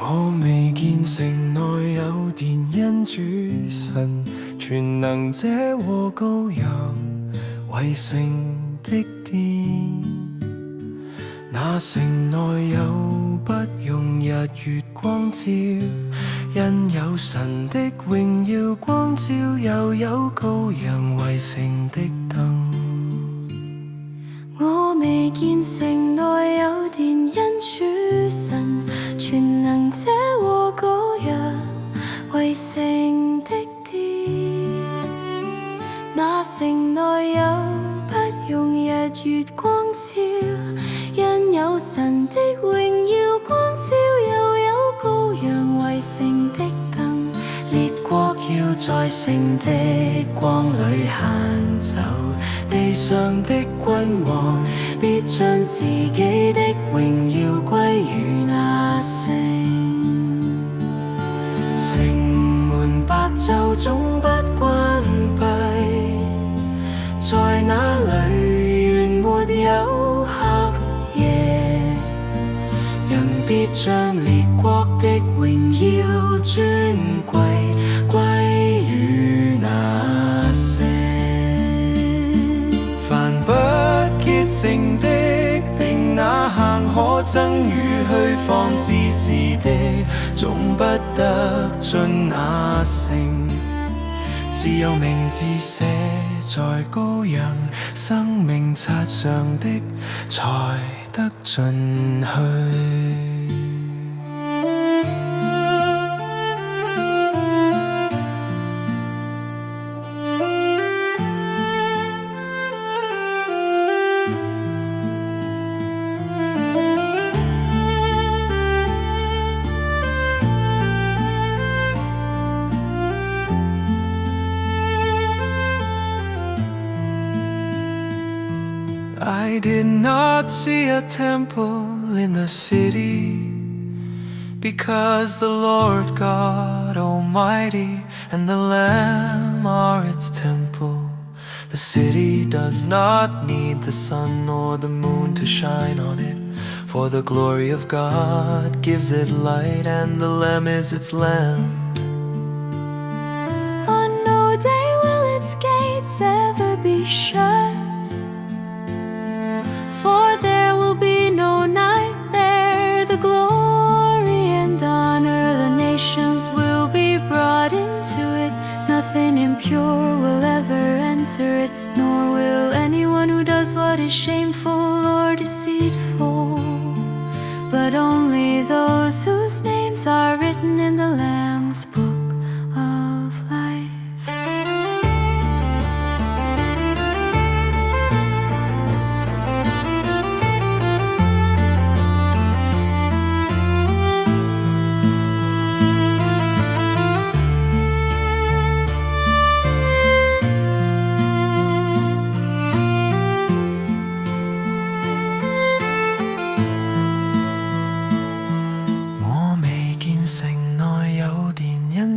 我未見城內有殿，因主神全能者和羔羊為聖的殿。那城內有不用日月光照，因有神的榮耀光照，又有羔羊為城的燈。我未見城內有殿，因主神全能者和羔羊為聖的殿。那城內有不用日月光照，因有神的榮耀光照，又有羔羊為城的燈。列國要在城的光裡行走，地上的君王必將自己的榮耀歸於那城。城門白晝總不關閉，在那裡原沒有黑夜。人必將列國的榮耀尊貴歸於那城。凡不潔淨的，並那行可憎與虛放自是的，總不得進那城。只有名字寫在羔羊生命冊上的，才得進去。I did not see a temple in the city, because the Lord God Almighty and the Lamb are its temple. The city does not need the sun or the moon to shine on it, for the glory of God gives it light, and the Lamb is its lamp. On no day will its gates ever be shut, for there will be no night there. The glory and honor, the nations will be brought into it. Nothing impure will ever enter it, nor will anyone who does what is shameful or deceitful, but only those whose names are written in the Lamb's book of life.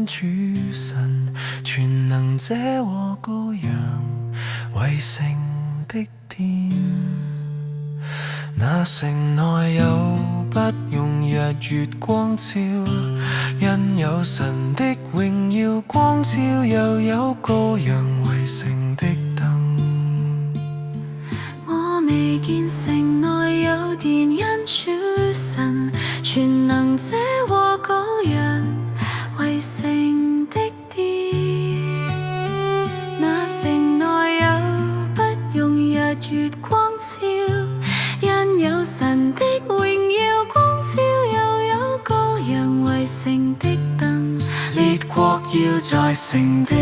主神全能者和羔羊為聖的殿。那城內有不用日月光照，因有神的榮耀光照，又有羔羊為城的燈。我未見城內有殿，因主神全能者和羔羊為聖的殿。那城內有不用日月光照，因有神的榮耀光照，又有羔羊為城的燈。列國要在城的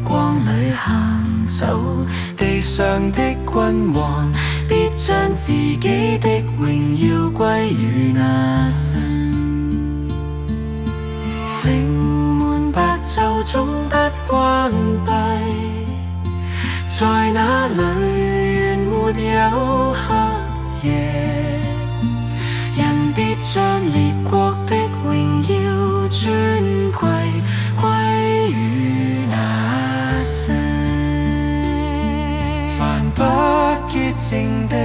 光裡行走，地上的君王必將自己的榮耀歸於那神。城門白晝總不關閉，在那裡原沒有黑夜。人必將列國的榮耀尊貴歸於那神。凡不潔淨的，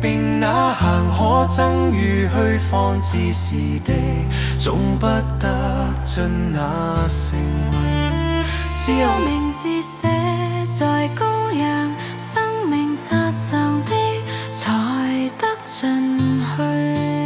並那行可爭與虛放自是地，總不得進那城門。只有名字寫在羔羊生命冊上的，才得進去。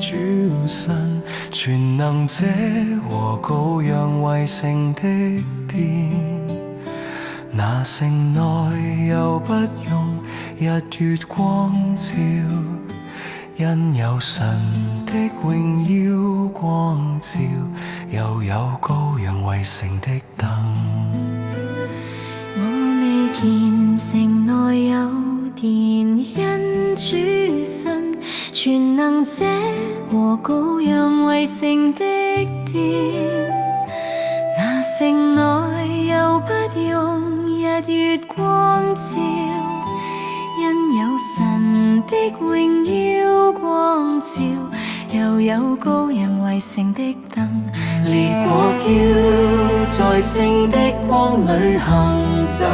主身，全能者和羔羊為城的殿，那城內又不用日月光照，因有神的榮耀光照，又有羔羊為城的燈。我未見城內有殿，因主身全能者和羔羊為城的殿，那城內又不用日月光照，因有神的榮耀光照，又有羔羊為城的燈。列國要在聖的光裡行走，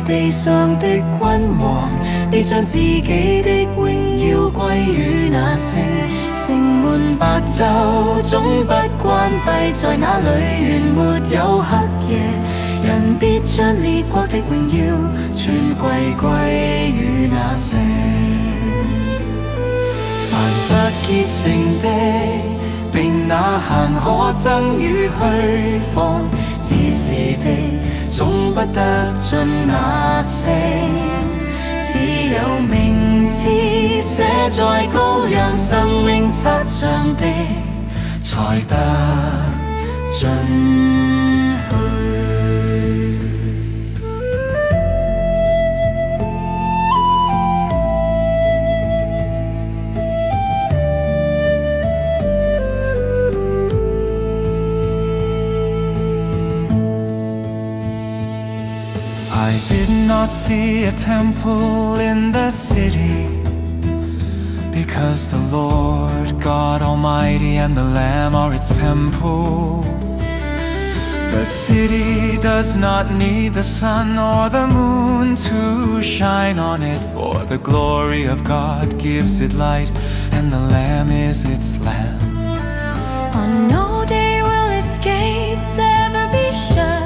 地上的君王必將自己的榮耀歸於那城。城門白晝總不關閉，在那裡原沒有黑夜，人必將列國的榮耀全歸於那城。凡不潔淨的，並那行可憎與虛放自是地，總不得進那城。只有名字寫在羔羊生命冊上的，才得進去。I did not see a temple in the city, because the Lord God Almighty and the Lamb are its temple. The city does not need the sun or the moon to shine on it, for the glory of God gives it light, and the Lamb is its lamp. On no day will its gates ever be shut,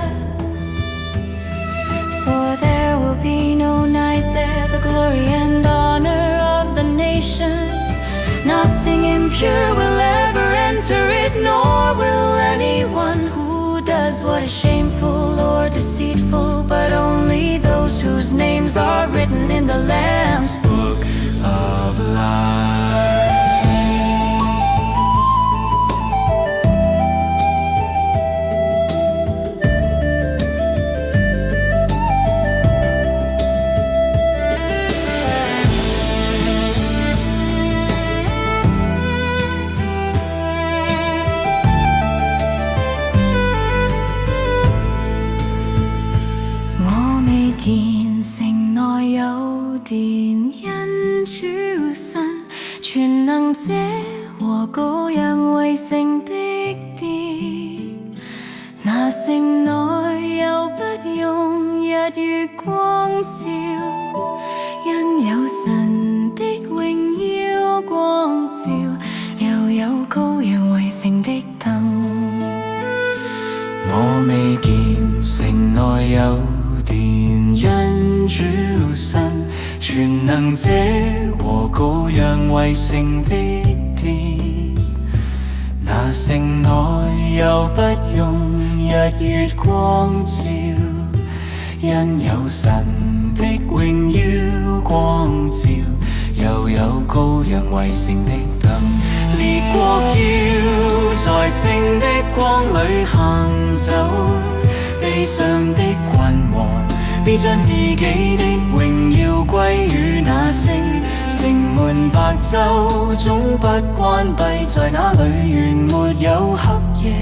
for there will be no night there, the glory and honor of the nations. Nothing impure will ever enter it, nor will anyone who does what is shameful or deceitful, but only those whose names are written in the Lamb's book of life.城內有殿，因主身全能者和羔羊為城的殿，那城內又不用日月光照，因有神的榮耀光照，有羔羊圍成的燈。我未見城內有殿，因主身全能者和羔羊圍成的殿。那城內又不用日月光照，因有神的榮耀光照，又有羔羊圍成的燈。列國要在聖的光裡行走，地上的君王必將自己的榮耀歸於那聖。城門白晝總不關閉，在那裡原沒有黑夜。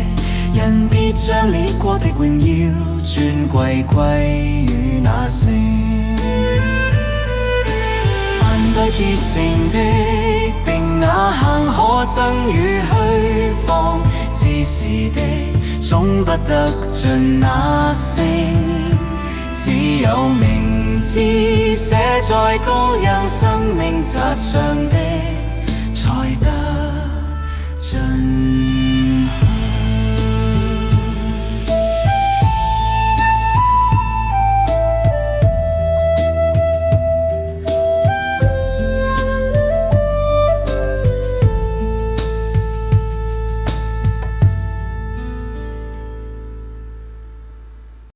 人必將列國的榮耀尊貴歸於那聖。凡不潔淨的，並那行可憎與虛謊之事的，總不得進那聖。只有名字寫在羔羊生命冊上的，才得進。